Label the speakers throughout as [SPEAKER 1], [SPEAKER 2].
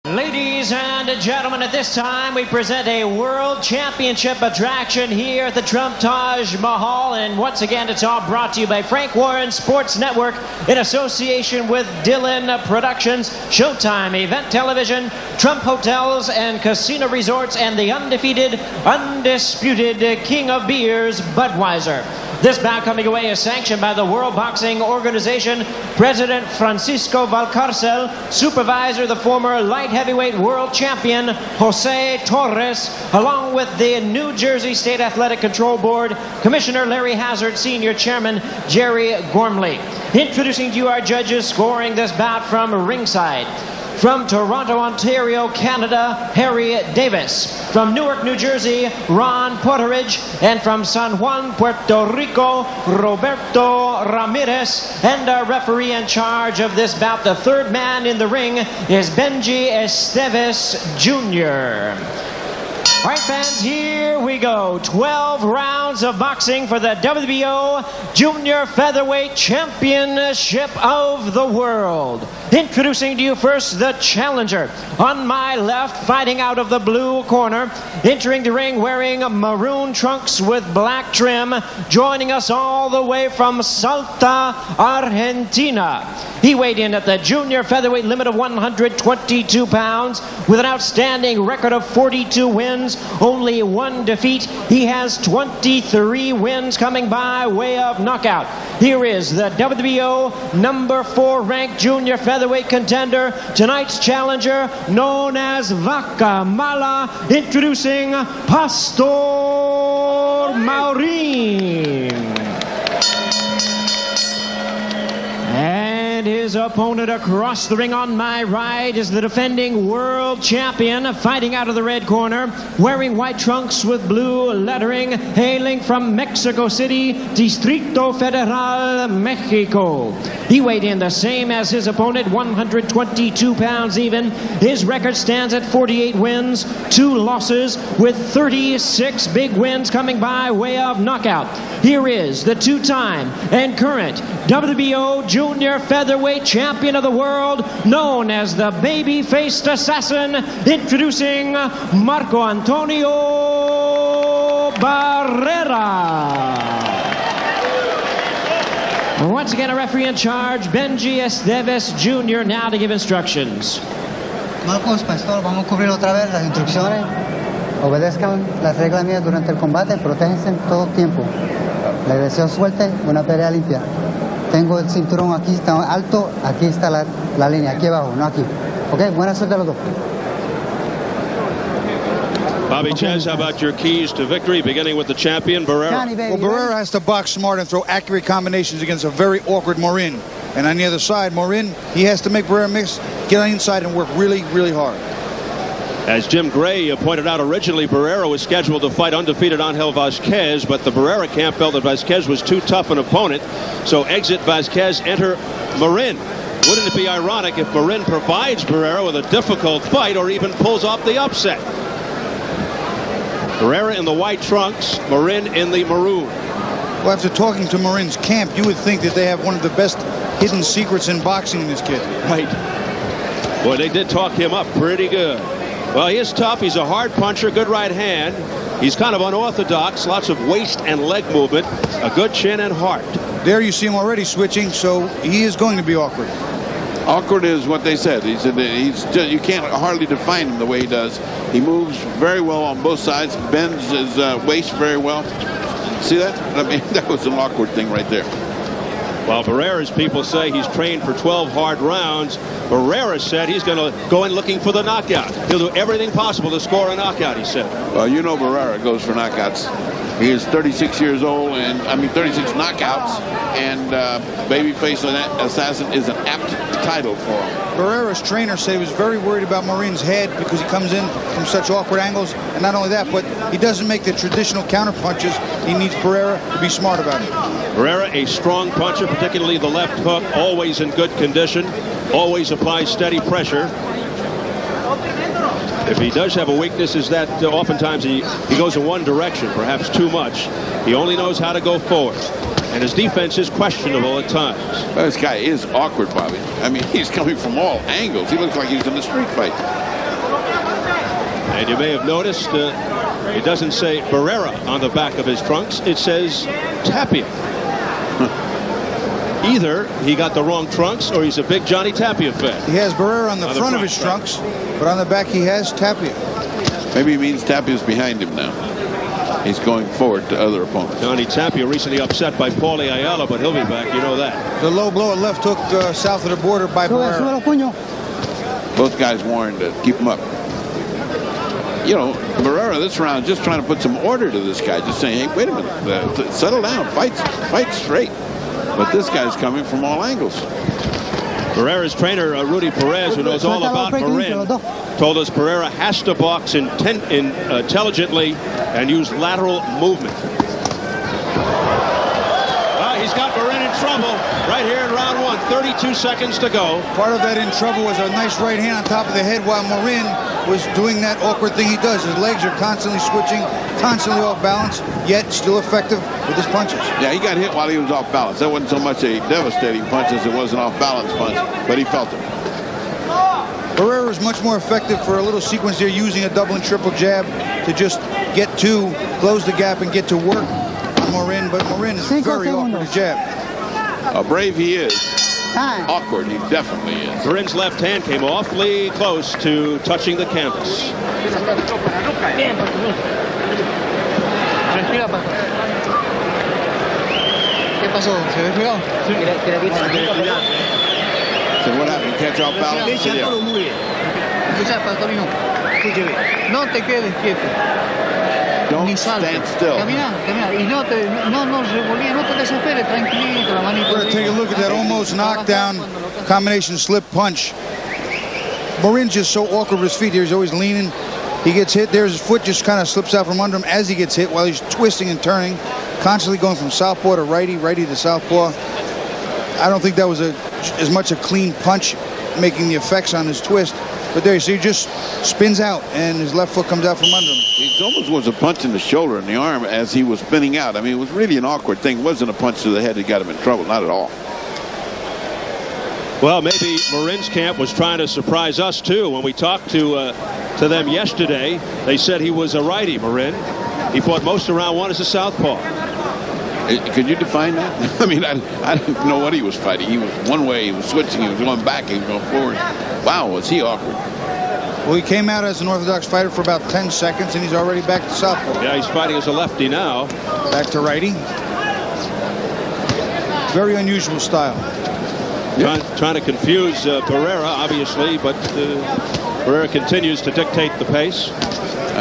[SPEAKER 1] Ladies and gentlemen, at this time we present a World Championship attraction here at the Trump Taj Mahal, and once again it's all brought to you by Frank Warren Sports Network in association with Dillon Productions, Showtime Event Television, Trump Hotels and Casino Resorts, and the undefeated, undisputed King of Beers, Budweiser. This bout coming away is sanctioned by the World Boxing Organization, President Francisco Valcarcel, Supervisor the former light heavyweight world champion Jose Torres, along with the New Jersey State Athletic Control Board, Commissioner Larry Hazard, Senior Chairman Jerry Gormley. Introducing to you our judges scoring this bout from ringside. From Toronto, Ontario, Canada, Harry Davis. From Newark, New Jersey, Ron Porteridge. And from San Juan, Puerto Rico, Roberto Ramirez. And our referee in charge of this bout, the third man in the ring, is Benji Esteves Jr. All right, fans, here we go. 12 rounds of boxing for the WBO Junior Featherweight Championship of the World. Introducing to you first the challenger. On my left, fighting out of the blue corner, entering the ring wearing maroon trunks with black trim, joining us all the way from Salta, Argentina. He weighed in at the Junior Featherweight limit of 122 pounds with an outstanding record of 42 wins, only one defeat. He has 23 wins coming by way of knockout. Here is the WBO number 4 ranked Junior Featherweight contender, tonight's challenger, known as Vaca Mala, introducing Pastor Maurin. And his opponent across the ring on my right is the defending world champion, fighting out of the red corner, wearing white trunks with blue lettering, hailing from Mexico City, Distrito Federal, Mexico. He weighed in the same as his opponent, 122 pounds even. His record stands at 48 wins, 2 losses, with 36 big wins coming by way of knockout. Here is the two-time and current WBO Junior Featherweight Champion of the World, known as the baby-faced assassin, introducing Marco Antonio Barrera. Once again, a referee in charge, Benji Esteves Jr., now to give instructions.
[SPEAKER 2] Marcos, Pastor, vamos a cubrir otra vez las instrucciones. Obedezcan las reglas mías durante el combate, protéjense en todo tiempo. Les deseo suerte, buena pelea limpia. Tengo el cinturón aquí, está alto, aquí está la línea, aquí abajo, no aquí. Ok, buena suerte a los dos.
[SPEAKER 3] Bobby Chez, how about your keys to victory, beginning with the champion, Barrera?
[SPEAKER 4] Well, Barrera has to box smart and throw accurate combinations against a very awkward Maurin. And on the other side, Maurin, he has to make Barrera mix, get on the inside and work really, really hard.
[SPEAKER 3] As Jim Gray pointed out, originally Barrera was scheduled to fight undefeated Angel Vasquez, but the Barrera camp felt that Vasquez was too tough an opponent, so exit Vasquez, enter Maurin. Wouldn't it be ironic if Maurin provides Barrera with a difficult fight or even pulls off the upset? Barrera in the white trunks, Maurin in the maroon.
[SPEAKER 4] Well, after talking to Maurin's camp, you would think that they have one of the best hidden secrets in boxing in this kid.
[SPEAKER 3] Right. Boy, they did talk him up pretty good. Well, he is tough. He's a hard puncher, good right hand. He's kind of unorthodox, lots of waist and leg movement, a good chin and heart.
[SPEAKER 4] There you see him already switching, so he is going to be awkward.
[SPEAKER 5] Awkward is what they said. He said he's just, you can't hardly define him the way he does. He moves very well on both sides, bends his waist very well. See that? I mean, that was an awkward thing right there.
[SPEAKER 3] While Barrera's people say he's trained for 12 hard rounds, Barrera said he's going to go in looking for the knockout. He'll do everything possible to score a knockout, he said.
[SPEAKER 5] Well, you know Barrera goes for knockouts. He is 36 years old, and 36 knockouts, and babyface assassin is an apt title for him.
[SPEAKER 4] Barrera's trainer said he was very worried about Maurin's head because he comes in from such awkward angles, and not only that, but he doesn't make the traditional counter punches. He needs Barrera to be smart about it.
[SPEAKER 3] Barrera, a strong puncher, particularly the left hook, always in good condition, always applies steady pressure. If he does have a weakness, is that oftentimes he goes in one direction, perhaps too much. He only knows how to go forward. And his defense is questionable at times.
[SPEAKER 5] Well, this guy is awkward, Bobby. I mean, he's coming from all angles. He looks like he's in a street fight.
[SPEAKER 3] And you may have noticed it doesn't say Barrera on the back of his trunks. It says Tapia. Either he got the wrong trunks or he's a big Johnny Tapia fan.
[SPEAKER 4] He has Barrera on the front of his trunks, but on the back he has Tapia.
[SPEAKER 5] Maybe he means Tapia's behind him now. He's going forward to other opponents.
[SPEAKER 3] Johnny Tapia recently upset by Paulie Ayala, but he'll be back. You know that.
[SPEAKER 4] The low blow at left hook south of the border by Barrera.
[SPEAKER 5] Both guys warned to keep him up. You know, Barrera this round just trying to put some order to this guy. Just saying, hey, wait a minute. Settle down. Fight straight. But this guy's coming from all angles.
[SPEAKER 3] Barrera's trainer, Rudy Perez, who knows all about Maurin, told us Barrera has to box intelligently and use lateral movement. He's got Maurin in trouble right here in round 1. 32 seconds to go.
[SPEAKER 4] Part of that in trouble was a nice right hand on top of the head while Maurin was doing that awkward thing he does. His legs are constantly switching, constantly off balance, yet still effective with his punches.
[SPEAKER 5] Yeah, he got hit while he was off balance. That wasn't so much a devastating punch as it was an off balance punch, but he felt it.
[SPEAKER 4] Barrera is much more effective for a little sequence there, using a double and triple jab to just get to, close the gap and get to work on Maurin, but Maurin is very awkward to jab.
[SPEAKER 5] Brave he is. Awkward, he definitely is.
[SPEAKER 3] Maurin's left hand came awfully close to touching the canvas.
[SPEAKER 5] So what happened? Catch off balance? Don't stand still.
[SPEAKER 4] Take a look at that almost knockdown combination slip punch. Maurin's just so awkward with his feet here. He's always leaning. He gets hit. There's his foot just kind of slips out from under him as he gets hit while he's twisting and turning, constantly going from southpaw to righty, righty to southpaw. I don't think that was as much a clean punch making the effects on his twist. But there you see, he just spins out and his left foot comes out from under him.
[SPEAKER 5] It almost was a punch in the shoulder and the arm as he was spinning out. I mean, it was really an awkward thing. It wasn't a punch to the head that got him in trouble. Not at all.
[SPEAKER 3] Well, maybe Maurin's camp was trying to surprise us, too. When we talked to them yesterday, they said he was a righty, Maurin. He fought most of round 1 as a southpaw.
[SPEAKER 5] Could you define that? I mean, I didn't know what he was fighting. He was one way, he was switching, he was going back, he was going forward. Wow, was he awkward.
[SPEAKER 4] Well, he came out as an orthodox fighter for about 10 seconds, and he's already back to southpaw.
[SPEAKER 3] Yeah, he's fighting as a lefty now.
[SPEAKER 4] Back to righty. Very unusual style.
[SPEAKER 3] Trying to confuse Barrera, obviously, but Barrera continues to dictate the pace.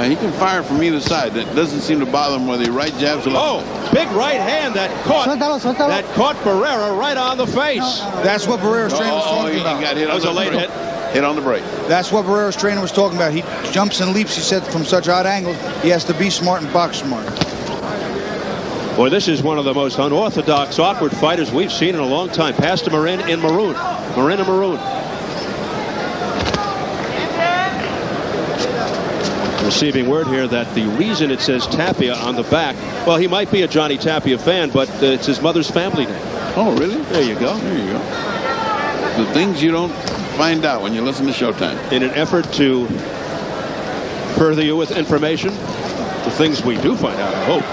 [SPEAKER 5] He can fire from either side. That doesn't seem to bother him whether he right jabs or left.
[SPEAKER 3] Oh, big right hand that caught Barrera right on the face.
[SPEAKER 4] That's what Barrera's trainer was talking about.
[SPEAKER 5] Got hit
[SPEAKER 3] that was a late hit.
[SPEAKER 5] Hit on the break.
[SPEAKER 4] That's what Barrera's trainer was talking about. He jumps and leaps, he said, from such odd angles. He has to be smart and box smart.
[SPEAKER 3] Boy, this is one of the most unorthodox, awkward fighters we've seen in a long time. Pass to Maurin in maroon. Maurin in maroon. Receiving word here that the reason it says Tapia on the back, well, he might be a Johnny Tapia fan, but it's his mother's family name.
[SPEAKER 5] Oh, really?
[SPEAKER 3] There you go.
[SPEAKER 5] There you go. The things you don't find out when you listen to Showtime.
[SPEAKER 3] In an effort to further you with information, the things we do find out, I hope.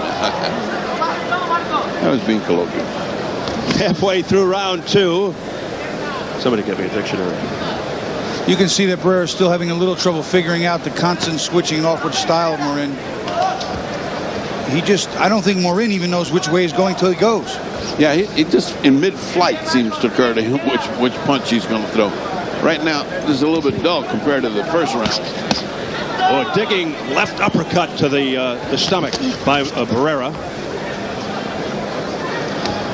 [SPEAKER 5] That was being colloquial.
[SPEAKER 3] Halfway through round 2. Somebody get me a dictionary.
[SPEAKER 4] You can see that Barrera is still having a little trouble figuring out the constant switching and awkward style of Maurin. I don't think Maurin even knows which way he's going till he goes.
[SPEAKER 5] Yeah, he just in mid-flight seems to occur to him which punch he's going to throw. Right now, this is a little bit dull compared to the first round.
[SPEAKER 3] Oh, a digging left uppercut to the stomach by Barrera.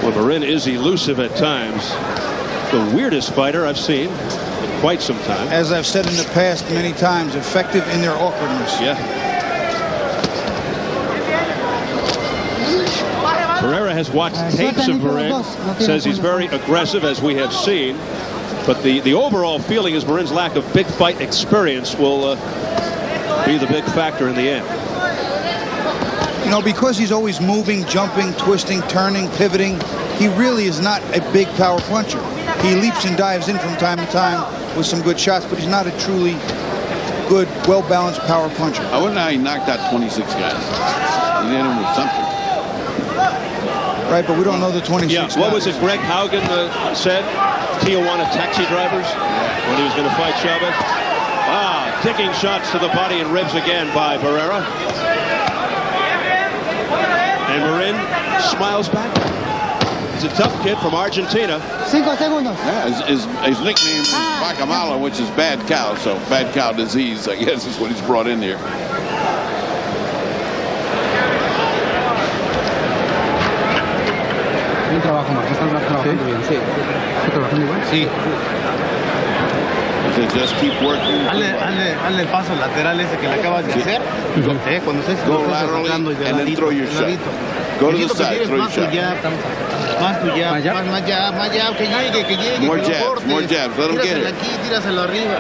[SPEAKER 3] Well, Maurin is elusive at times. The weirdest fighter I've seen in quite some time.
[SPEAKER 4] As I've said in the past many times, effective in their awkwardness.
[SPEAKER 3] Yeah. Barrera has watched tapes of Maurin, says he's very aggressive, as we have seen. But the overall feeling is Maurin's lack of big fight experience will be the big factor in the end.
[SPEAKER 4] You know, because he's always moving, jumping, twisting, turning, pivoting, he really is not a big power puncher. He leaps and dives in from time to time with some good shots, but he's not a truly good, well-balanced power puncher.
[SPEAKER 5] I wonder how he knocked out 26 guys. He did him with something.
[SPEAKER 4] Right, but we don't know the 26 guys.
[SPEAKER 3] What was it Greg Haugen said? Tijuana taxi drivers when he was going to fight Chavez. Digging shots to the body and ribs again by Barrera. And Maurin smiles back. He's a tough kid from Argentina.
[SPEAKER 2] 5 segundos.
[SPEAKER 5] Yeah, his nickname is Guacamala, which is bad cow. So bad cow disease, I guess, is what he's brought in here.
[SPEAKER 2] Buen trabajo, Marcos. Están trabajando bien. Sí. ¿Están trabajando igual? Sí.
[SPEAKER 5] So just keep working.
[SPEAKER 6] Hazle el paso lateral ese que le acabas de hacer. Cuando estés
[SPEAKER 5] laterally and then throw your shot. Go to the side, throw your shot.
[SPEAKER 6] Más tu jab, más jab, que llegue.
[SPEAKER 5] More jabs, more jabs. Let him get it.
[SPEAKER 6] Aquí, tíraselo arriba.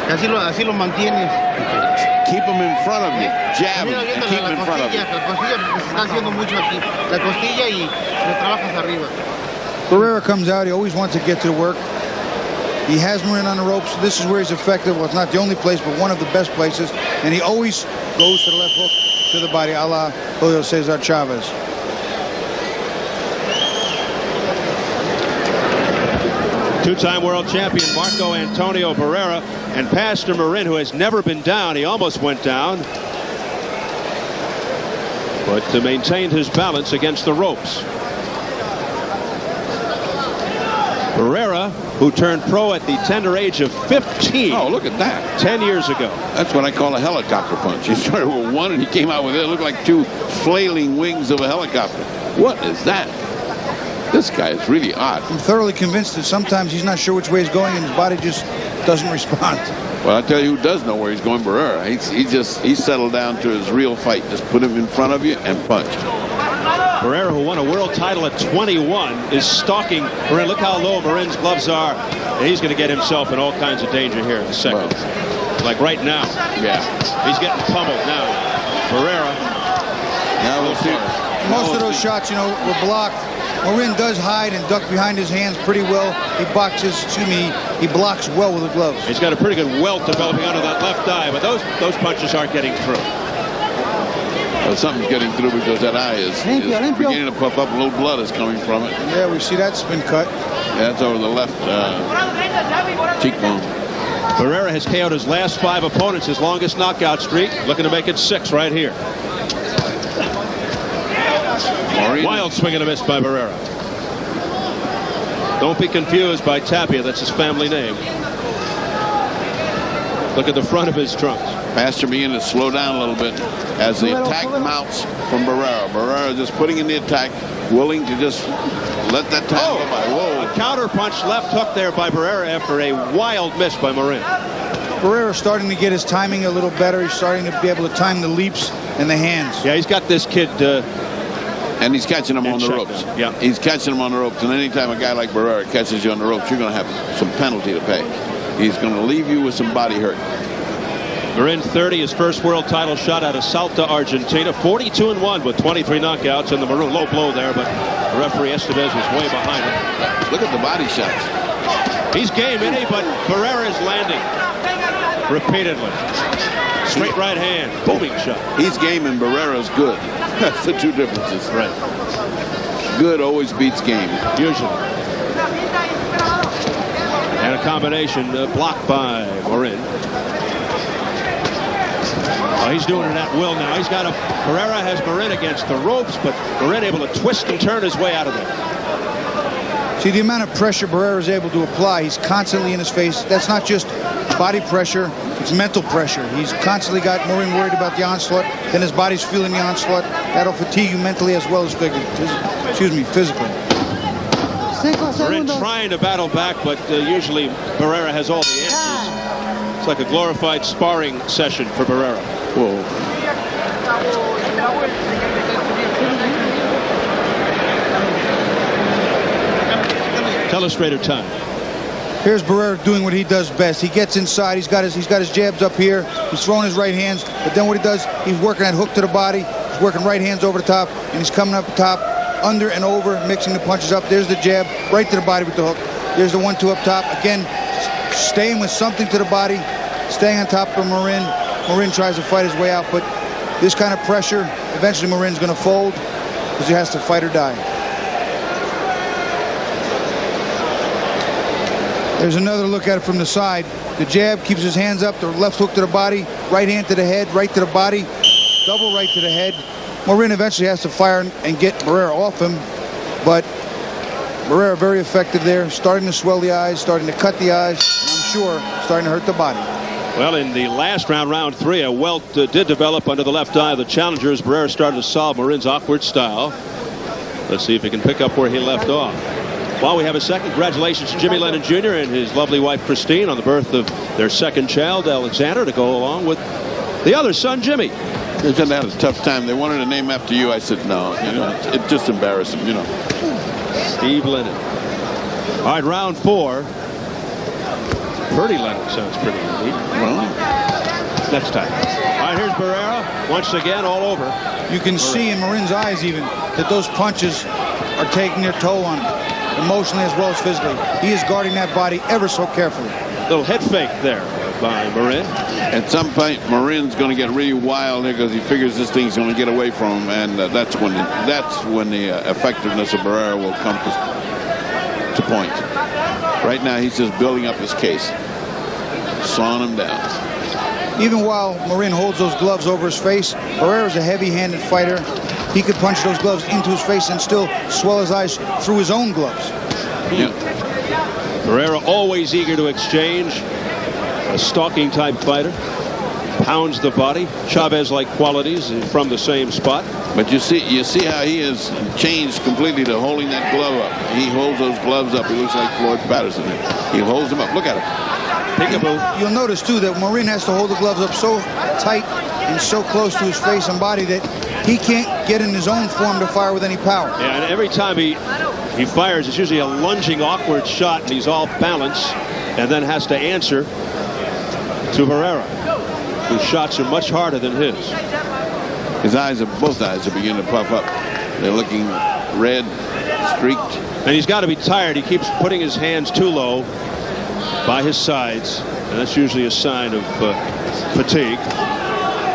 [SPEAKER 6] Así lo mantienes.
[SPEAKER 5] Keep him in front of you. Jab him and keep him in front of you.
[SPEAKER 6] La costilla, porque se está haciendo mucho aquí. La costilla y lo trabajas arriba.
[SPEAKER 4] Barrera comes out. He always wants to get to work. He has Maurin on the ropes. This is where he's effective. Well, it's not the only place, but one of the best places. And he always goes to the left hook to the body, a la Julio Cesar Chavez.
[SPEAKER 3] Two-time world champion Marco Antonio Barrera and Pastor Maurin, who has never been down. He almost went down, but maintained his balance against the ropes. Barrera, who turned pro at the tender age of 15.
[SPEAKER 5] Oh, look at that.
[SPEAKER 3] 10 years ago.
[SPEAKER 5] That's what I call a helicopter punch. He started with one and he came out with it. It looked like two flailing wings of a helicopter. What is that? This guy is really odd.
[SPEAKER 4] I'm thoroughly convinced that sometimes he's not sure which way he's going and his body just doesn't respond.
[SPEAKER 5] Well, I'll tell you who does know where he's going, Barrera. He settled down to his real fight. Just put him in front of you and punch.
[SPEAKER 3] Barrera, who won a world title at 21, is stalking Maurin. Look how low Maurin's gloves are. And he's going to get himself in all kinds of danger here in a second. Well, like right now.
[SPEAKER 5] Yeah.
[SPEAKER 3] He's getting pummeled now. Barrera.
[SPEAKER 5] Now we'll see.
[SPEAKER 4] Most of those shots, you know, were blocked. Maurin does hide and duck behind his hands pretty well. He blocks well with the gloves.
[SPEAKER 3] He's got a pretty good welt developing under that left eye, but those punches aren't getting through.
[SPEAKER 5] Well, something's getting through because that eye is beginning to puff up. A little blood is coming from it.
[SPEAKER 4] Yeah, we see that's been cut.
[SPEAKER 5] Yeah, that's over the left cheekbone.
[SPEAKER 3] Barrera has KO'd his last 5 opponents, his longest knockout streak, looking to make it 6 right here. Wild swing and a miss by Barrera. Don't be confused by Tapia. That's his family name. Look at the front of his trunks.
[SPEAKER 5] Pastor beginning to slow down a little bit as the attack mounts from Barrera. Barrera just putting in the attack, willing to just let that time go by. Whoa.
[SPEAKER 3] A counter punch, left hook there by Barrera after a wild miss by Maurin.
[SPEAKER 4] Barrera's starting to get his timing a little better. He's starting to be able to time the leaps and the hands.
[SPEAKER 3] Yeah, he's got this kid...
[SPEAKER 5] and he's catching him on the ropes.
[SPEAKER 3] Yeah.
[SPEAKER 5] He's catching him on the ropes. And anytime a guy like Barrera catches you on the ropes, you're going to have some penalty to pay. He's going to leave you with some body hurt.
[SPEAKER 3] Maurin 30, his first world title shot out of Salta, Argentina. 42-1 with 23 knockouts in the maroon. Low blow there, but the referee Estevez was way behind him.
[SPEAKER 5] Look at the body shots.
[SPEAKER 3] He's game, isn't he? But Barrera is landing repeatedly. Straight right hand, booming shot.
[SPEAKER 5] He's game and Barrera's good. That's the two differences.
[SPEAKER 3] Right.
[SPEAKER 5] Good always beats game.
[SPEAKER 3] Usually. And a combination blocked by Maurin. Oh, he's doing it at will now. He's got Barrera has Maurin against the ropes, but Maurin able to twist and turn his way out of there.
[SPEAKER 4] See, the amount of pressure Barrera is able to apply, he's constantly in his face. That's not just body pressure, it's mental pressure. He's constantly got Maurin worried about the onslaught, then his body's feeling the onslaught. That'll fatigue you mentally as well as physically.
[SPEAKER 3] Maurin trying to battle back, but usually Barrera has all the answers. It's like a glorified sparring session for Barrera.
[SPEAKER 5] Whoa.
[SPEAKER 3] Telestrator time.
[SPEAKER 4] Here's Barrera doing what he does best. He gets inside. He's got his jabs up here. He's throwing his right hands. But then what he does, he's working that hook to the body. He's working right hands over the top, and he's coming up top, under and over, mixing the punches up. There's the jab, right to the body with the hook. There's the 1-2 up top. Again, staying with something to the body, staying on top of Maurin. Maurin tries to fight his way out, but this kind of pressure, eventually Maurin's going to fold because he has to fight or die. There's another look at it from the side. The jab keeps his hands up, the left hook to the body, right hand to the head, right to the body, double right to the head. Maurin eventually has to fire and get Barrera off him, but Barrera very effective there, starting to swell the eyes, starting to cut the eyes, and I'm sure starting to hurt the body.
[SPEAKER 3] Well, in the last round, round 3, a welt did develop under the left eye of the challengers. Barrera started to solve Maurin's awkward style. Let's see if he can pick up where he left off. While we have a second, congratulations to Jimmy Lennon Jr. and his lovely wife Christine on the birth of their second child, Alexander, to go along with the other son, Jimmy.
[SPEAKER 5] They're going to have a tough time. They wanted a name after you. I said, no, you know, it's just embarrassing, you know.
[SPEAKER 3] Steve Lennon. All right, round 4. Purdy Lennon sounds pretty neat.
[SPEAKER 5] Well,
[SPEAKER 3] next time. All right, here's Barrera once again all over.
[SPEAKER 4] You can see in Maurin's eyes even that those punches are taking their toll on him, emotionally as well as physically. He is guarding that body ever so carefully.
[SPEAKER 3] Little head fake there by Maurin.
[SPEAKER 5] At some point, Maurin's going to get really wild here because he figures this thing's going to get away from him, and that's when the effectiveness of Barrera will come to point. Right now, he's just building up his case, slowing him down.
[SPEAKER 4] Even while Maurin holds those gloves over his face, Barrera's a heavy-handed fighter. He could punch those gloves into his face and still swell his eyes through his own gloves.
[SPEAKER 5] Yeah.
[SPEAKER 3] Barrera always eager to exchange. A stalking type fighter. Pounds the body. Chavez-like qualities from the same spot.
[SPEAKER 5] But you see how he has changed completely to holding that glove up. He holds those gloves up. He looks like Floyd Patterson. He holds them up. Look at him. Peekaboo.
[SPEAKER 4] You'll notice too that Maurin has to hold the gloves up so tight and so close to his face and body that he can't get in his own form to fire with any power.
[SPEAKER 3] Yeah, and every time he fires, it's usually a lunging, awkward shot, and he's off balance, and then has to answer to Barrera, whose shots are much harder than his.
[SPEAKER 5] His eyes, both eyes are beginning to puff up. They're looking red, streaked.
[SPEAKER 3] And he's got to be tired. He keeps putting his hands too low by his sides, and that's usually a sign of fatigue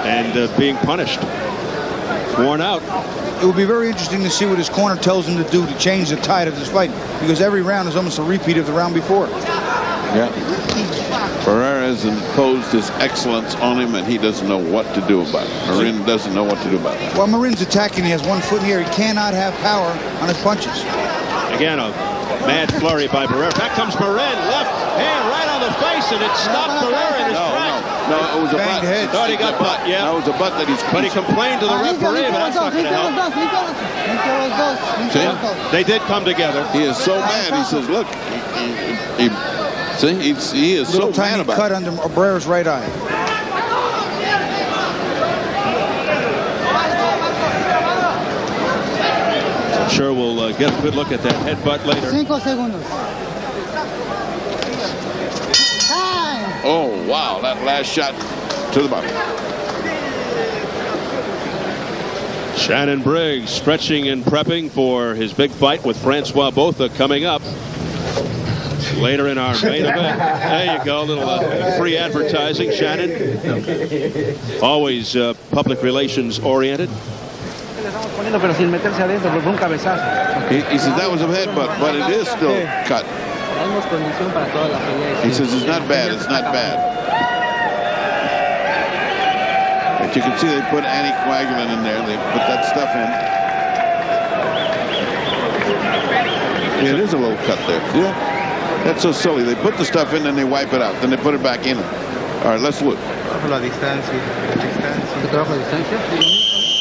[SPEAKER 3] and being punished. Worn out.
[SPEAKER 4] It will be very interesting to see what his corner tells him to do to change the tide of this fight, because every round is almost a repeat of the round before.
[SPEAKER 5] Yeah. Barrera has imposed his excellence on him, and he doesn't know what to do about it. Maurin doesn't know what to do about it.
[SPEAKER 4] While Maurin's attacking, he has one foot in the air. He cannot have power on his punches.
[SPEAKER 3] Again, a mad flurry by Barrera. Back comes Maurin, left hand right on the face, and it stopped Barrera in his tracks.
[SPEAKER 5] No, it was a butt.
[SPEAKER 3] Thought he got butt, yeah.
[SPEAKER 5] That was a butt that he's...
[SPEAKER 3] But he complained to the referee, but that's not going to help.
[SPEAKER 5] See?
[SPEAKER 3] They did come together.
[SPEAKER 5] He is so mad. He says, look, he is so mad about it.
[SPEAKER 4] Cut under Barrera's right eye.
[SPEAKER 3] Sure, we'll get a good look at that headbutt later.
[SPEAKER 2] 5 segundos.
[SPEAKER 5] Oh, wow, that last shot to the body.
[SPEAKER 3] Shannon Briggs stretching and prepping for his big fight with Francois Botha coming up later in our main event. There you go, a little free advertising. Shannon, always public relations oriented.
[SPEAKER 5] He says that was a headbutt, but it is still cut. He says it's not bad, it's not bad. But you can see they put anticoagulant in there. They put that stuff in. Yeah, it is a little cut there. Yeah, that's so silly. They put the stuff in and they wipe it out. Then they put it back in. All right, let's look.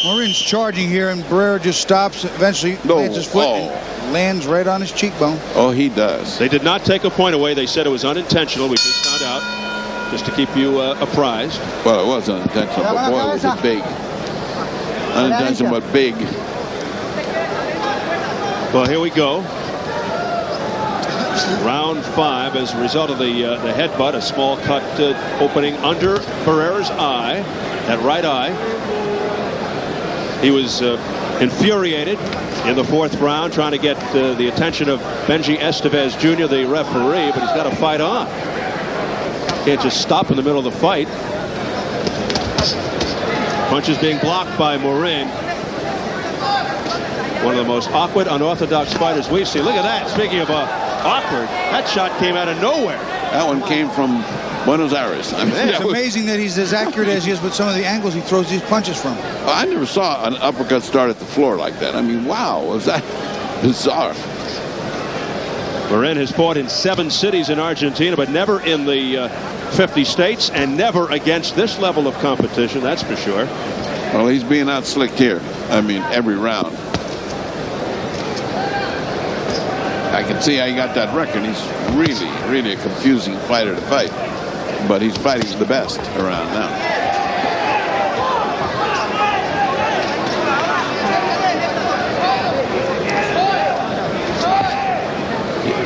[SPEAKER 4] Maurin's charging here, and Barrera just stops, eventually lands his foot and lands right on his cheekbone.
[SPEAKER 5] Oh, he does.
[SPEAKER 3] They did not take a point away. They said it was unintentional. We just found out, just to keep you apprised.
[SPEAKER 5] Well, it was unintentional, but boy, was it big. Unintentional, but big.
[SPEAKER 3] Well, here we go. Round 5 as a result of the headbutt, a small cut opening under Barrera's eye, that right eye. He was infuriated in the 4th round, trying to get the attention of Benji Estevez Jr., the referee, but he's got to fight on. Can't just stop in the middle of the fight. Punches being blocked by Maurin. One of the most awkward, unorthodox fighters we've seen. Look at that. Speaking of awkward, that shot came out of nowhere.
[SPEAKER 5] That one came from Buenos Aires. I mean,
[SPEAKER 4] it's amazing that he's as accurate as he is with some of the angles he throws these punches from.
[SPEAKER 5] I never saw an uppercut start at the floor like that. I mean, wow, was that bizarre.
[SPEAKER 3] Maurin has fought in 7 cities in Argentina, but never in the 50 states, and never against this level of competition, that's for sure.
[SPEAKER 5] Well, he's being out-slicked here. I mean, every round. I can see how he got that record. He's really, really a confusing fighter to fight. But he's fighting the best around now.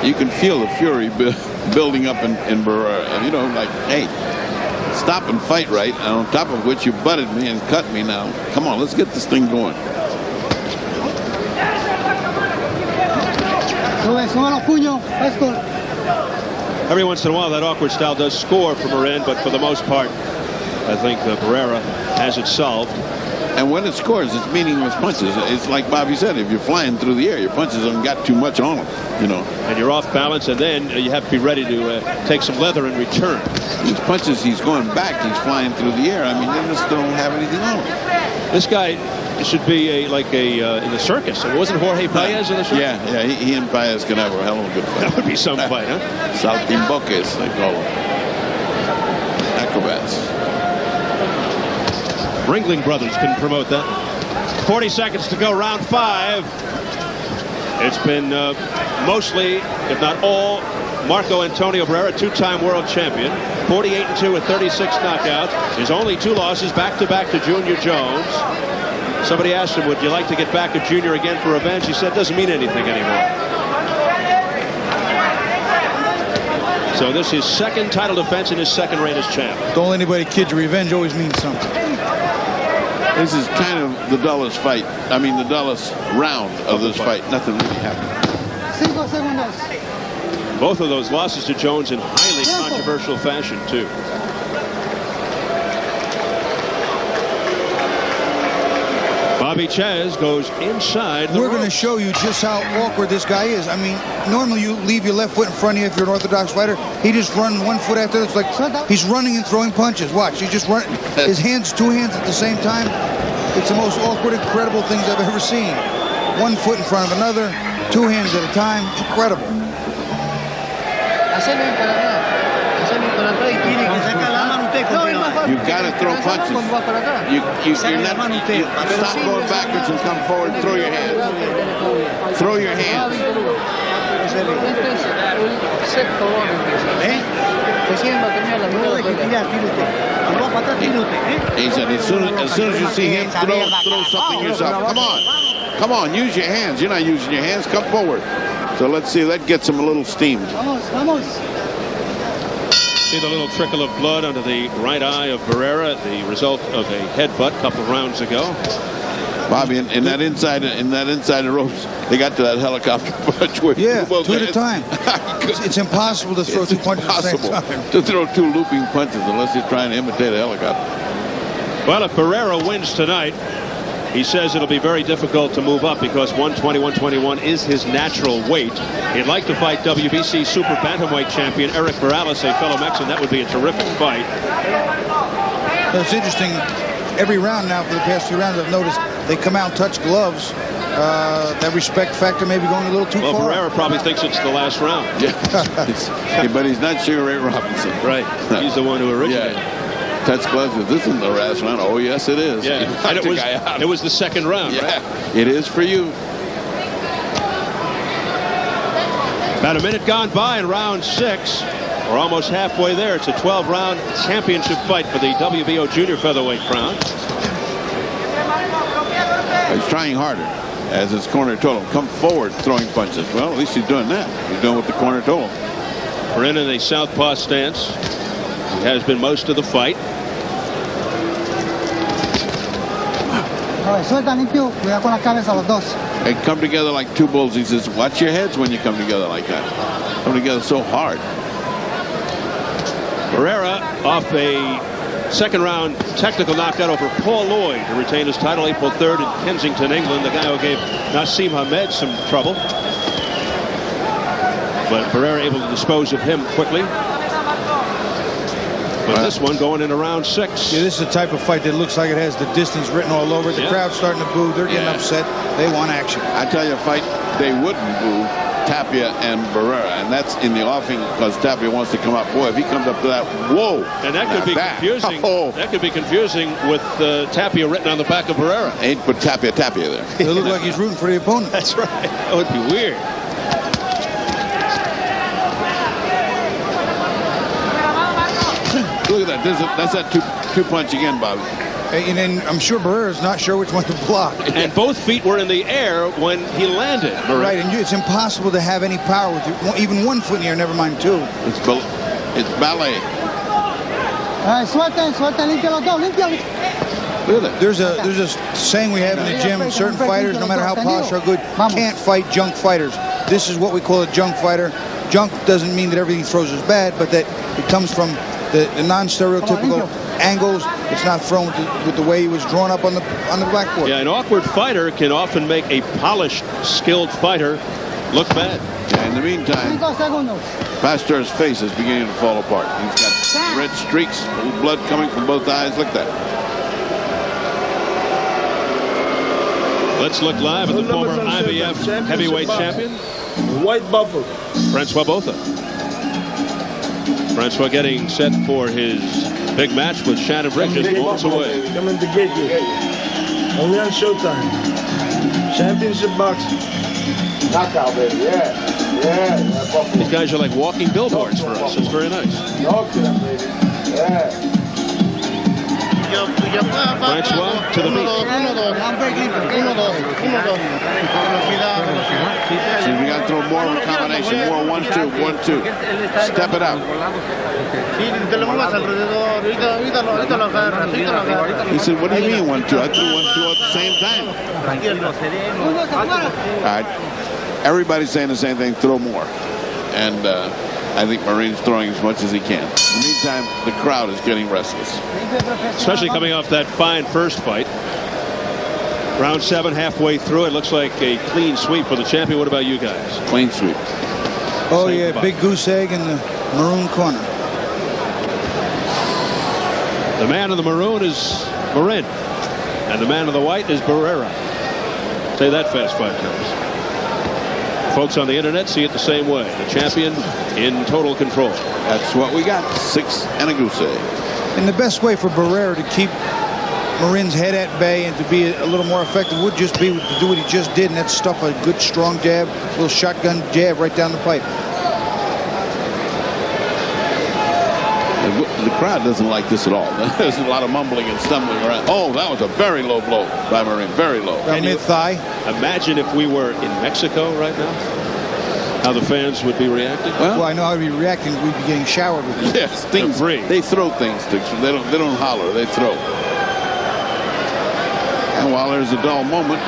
[SPEAKER 5] You can feel the fury building up in Barrera. You know, like, hey, stop and fight right. And on top of which you butted me and cut me now. Come on, let's get this thing going.
[SPEAKER 3] Every once in a while, that awkward style does score for Maurin, but for the most part, I think Barrera has it solved.
[SPEAKER 5] And when it scores, it's meaningless punches. It's like Bobby said, if you're flying through the air, your punches haven't got too much on them, you know.
[SPEAKER 3] And you're off balance, and then you have to be ready to take some leather in return.
[SPEAKER 5] These punches, he's going back, he's flying through the air. I mean, they just don't have anything on them.
[SPEAKER 3] This guy should be in the circus. And wasn't Jorge Paez in the circus?
[SPEAKER 5] Yeah, he and Paez could have a hell of a good fight.
[SPEAKER 3] That would be some fight, huh?
[SPEAKER 5] Saltimboques, they call them. Acrobats.
[SPEAKER 3] Ringling Brothers can promote that. 40 seconds to go, round 5. It's been mostly, if not all, Marco Antonio Barrera, 2-time world champion, 48-2 with 36 knockouts. His only 2 losses back-to-back to Junior Jones. Somebody asked him, would you like to get back at Junior again for revenge? He said, it doesn't mean anything anymore. So this is his 2nd title defense in his 2nd reign as champ.
[SPEAKER 4] Don't let anybody kid you. Revenge always means something.
[SPEAKER 5] This is kind of the dullest fight. I mean, the dullest round of this fight. Nothing really happened.
[SPEAKER 3] Both of those losses to Jones in highly controversial fashion, too. Bobby Chez goes inside the
[SPEAKER 4] We're going to show you just how awkward this guy is. I mean, normally you leave your left foot in front of you if you're an orthodox fighter. He just runs 1 foot after the other. It's like he's running and throwing punches. Watch, he's just running. His hands, 2 hands at the same time. It's the most awkward, incredible things I've ever seen. 1 foot in front of another, 2 hands at a time. Incredible.
[SPEAKER 5] You've got to throw punches. You stop going backwards and come forward. Throw your hands. Throw your hands. He said, as soon as you see him, throw something yourself. Come on, use your hands. You're not using your hands. Come forward. So let's see. That gets him a little steamed.
[SPEAKER 3] See the little trickle of blood under the right eye of Barrera, the result of a headbutt a couple of rounds ago.
[SPEAKER 5] Bobby, in that inside of ropes, they got to that helicopter punch where
[SPEAKER 4] 2 at a time. It's impossible to throw 2 punches at the same time.
[SPEAKER 5] To throw 2 looping punches unless you're trying to imitate a helicopter.
[SPEAKER 3] Well, if Barrera wins tonight, he says it'll be very difficult to move up because 120, 121 is his natural weight. He'd like to fight WBC Super Bantamweight champion Eric Morales, a fellow Mexican. That would be a terrific fight.
[SPEAKER 4] Well, it's interesting. Every round now, for the past 2 rounds, I've noticed they come out and touch gloves. That respect factor may be going a little too far.
[SPEAKER 3] Well, Barrera probably thinks it's the last round.
[SPEAKER 5] Yeah, but he's not Sugar Ray Robinson.
[SPEAKER 3] Right. He's the one who originated.
[SPEAKER 5] Yeah. Touch gloves. This isn't the last round. Oh, yes, it is.
[SPEAKER 3] Yeah. And it was the 2nd round,
[SPEAKER 5] yeah,
[SPEAKER 3] right?
[SPEAKER 5] It is for you.
[SPEAKER 3] About a minute gone by in round 6. We're almost halfway there. It's a 12-round championship fight for the WBO junior featherweight crown.
[SPEAKER 5] He's trying harder, as his corner told him. Come forward throwing punches. Well, at least he's doing that. He's doing what the corner told him.
[SPEAKER 3] We're in a southpaw stance. He has been most of the fight.
[SPEAKER 2] Oye, suelta limpio, cuidado con la cabeza los dos.
[SPEAKER 5] They come together like two bulls. He says, watch your heads when you come together like that. Come together so hard.
[SPEAKER 3] Barrera off a second-round technical knockout over Paul Lloyd to retain his title April 3rd in Kensington, England. The guy who gave Nassim Hamed some trouble. But Barrera able to dispose of him quickly. But this one going into round 6.
[SPEAKER 4] Yeah, this is the type of fight that looks like it has the distance written all over it. The crowd's starting to boo. They're getting upset. They want action.
[SPEAKER 5] I tell you, a fight they wouldn't boo, Tapia and Barrera, and that's in the offing because Tapia wants to come up. Boy, if he comes up to that, whoa!
[SPEAKER 3] And that could be confusing. Oh. That could be confusing with Tapia written on the back of Barrera.
[SPEAKER 5] Ain't put Tapia there.
[SPEAKER 4] It looks like he's rooting for the opponent.
[SPEAKER 3] That's right. That would be weird.
[SPEAKER 5] Look at that. That's that two punch again, Bobby.
[SPEAKER 4] And then I'm sure Barrera's not sure which one to block.
[SPEAKER 3] And both feet were in the air when he landed.
[SPEAKER 4] Right, and it's impossible to have any power with even one foot in the air, never mind two.
[SPEAKER 5] It's ballet.
[SPEAKER 2] Suelten, limpia los dos, limpia.
[SPEAKER 5] Look at that.
[SPEAKER 4] There's a saying we have in the gym: certain fighters, no matter how polished or good, can't fight junk fighters. This is what we call a junk fighter. Junk doesn't mean that everything he throws is bad, but that it comes from the non-stereotypical angles. It's not thrown with the way he was drawn up on the blackboard.
[SPEAKER 3] Yeah, an awkward fighter can often make a polished, skilled fighter look bad.
[SPEAKER 5] Yeah, in the meantime, Pastor's face is beginning to fall apart. He's got red streaks, blood coming from both eyes. Look at that.
[SPEAKER 3] Let's look live at the former IBF heavyweight champion,
[SPEAKER 7] White Buffalo,
[SPEAKER 3] Francois Botha. Francois getting set for his big match with Shannon Briggs just moments away.
[SPEAKER 7] Coming to get you. Only on Showtime. Championship boxing.
[SPEAKER 8] Knockout, baby. Yeah.
[SPEAKER 3] These guys are like walking billboards for us. It's very nice.
[SPEAKER 8] Talk to them, baby. Yeah.
[SPEAKER 3] Francois to the meat.
[SPEAKER 5] See, we got to throw more of a combination. More 1-2, 1-2. Step it up. He said, what do you mean 1-2? I threw 1-2 at the same time. All right. Everybody's saying the same thing. Throw more. And I think Maurin's throwing as much as he can. In the meantime, the crowd is getting restless.
[SPEAKER 3] Especially coming off that fine first fight. Round 7, halfway through. It looks like a clean sweep for the champion. What about you guys?
[SPEAKER 5] Clean sweep.
[SPEAKER 4] Oh, yeah, big goose egg in the maroon corner.
[SPEAKER 3] The man in the maroon is Maurin. And the man in the white is Barrera. Say that fast 5 times. Folks on the internet see it the same way. The champion in total control.
[SPEAKER 5] That's what we got. 6 and a goose egg.
[SPEAKER 4] And the best way for Barrera to keep Maurin's head at bay and to be a little more effective would just be to do what he just did, and that's stuff a good strong jab, a little shotgun jab right down the pipe.
[SPEAKER 5] The crowd doesn't like this at all. There's a lot of mumbling and stumbling around. Oh, that was a very low blow by Maurin. Very low.
[SPEAKER 4] Mid-thigh.
[SPEAKER 3] Imagine if we were in Mexico right now, how the fans would be reacting.
[SPEAKER 4] Well, I know how to be reacting. We'd be getting showered with it.
[SPEAKER 5] Yes, things. They throw things. They don't holler. They throw. And while there's a dull moment,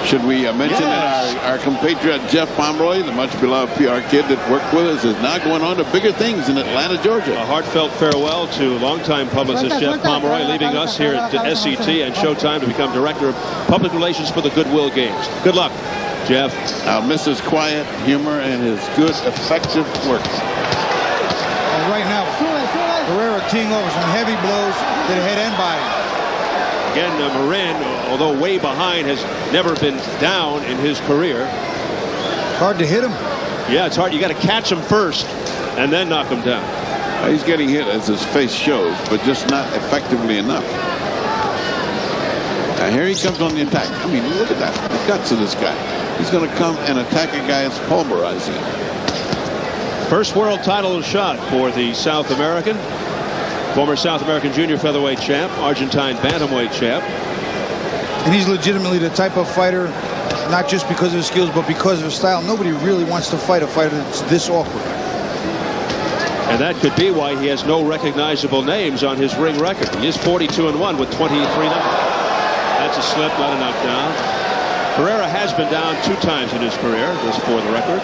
[SPEAKER 5] should we mention that our compatriot Jeff Pomeroy, the much beloved PR kid that worked with us, is now going on to bigger things in Atlanta, Georgia.
[SPEAKER 3] A heartfelt farewell to longtime publicist Jeff Pomeroy, leaving us here at SET and Showtime to become Director of Public Relations for the Goodwill Games. Good luck, Jeff.
[SPEAKER 5] I'll miss his quiet humor and his good, effective work.
[SPEAKER 4] And right now, Barrera teeing over some heavy blows to the head and body.
[SPEAKER 3] Again, Maurin, although way behind, has never been down in his career.
[SPEAKER 4] Hard to hit him.
[SPEAKER 3] Yeah, it's hard. You got to catch him first and then knock him down.
[SPEAKER 5] He's getting hit as his face shows, but just not effectively enough. Now here he comes on the attack. I mean, look at that. The guts of this guy. He's going to come and attack a guy that's pulverizing him.
[SPEAKER 3] First world title shot for the South American. Former South American junior featherweight champ, Argentine bantamweight champ.
[SPEAKER 4] And he's legitimately the type of fighter, not just because of his skills, but because of his style. Nobody really wants to fight a fighter that's this awkward.
[SPEAKER 3] And that could be why he has no recognizable names on his ring record. He is 42-1 with 23 knockouts. That's a slip, not a knockdown. Barrera has been down 2 times in his career, just for the record.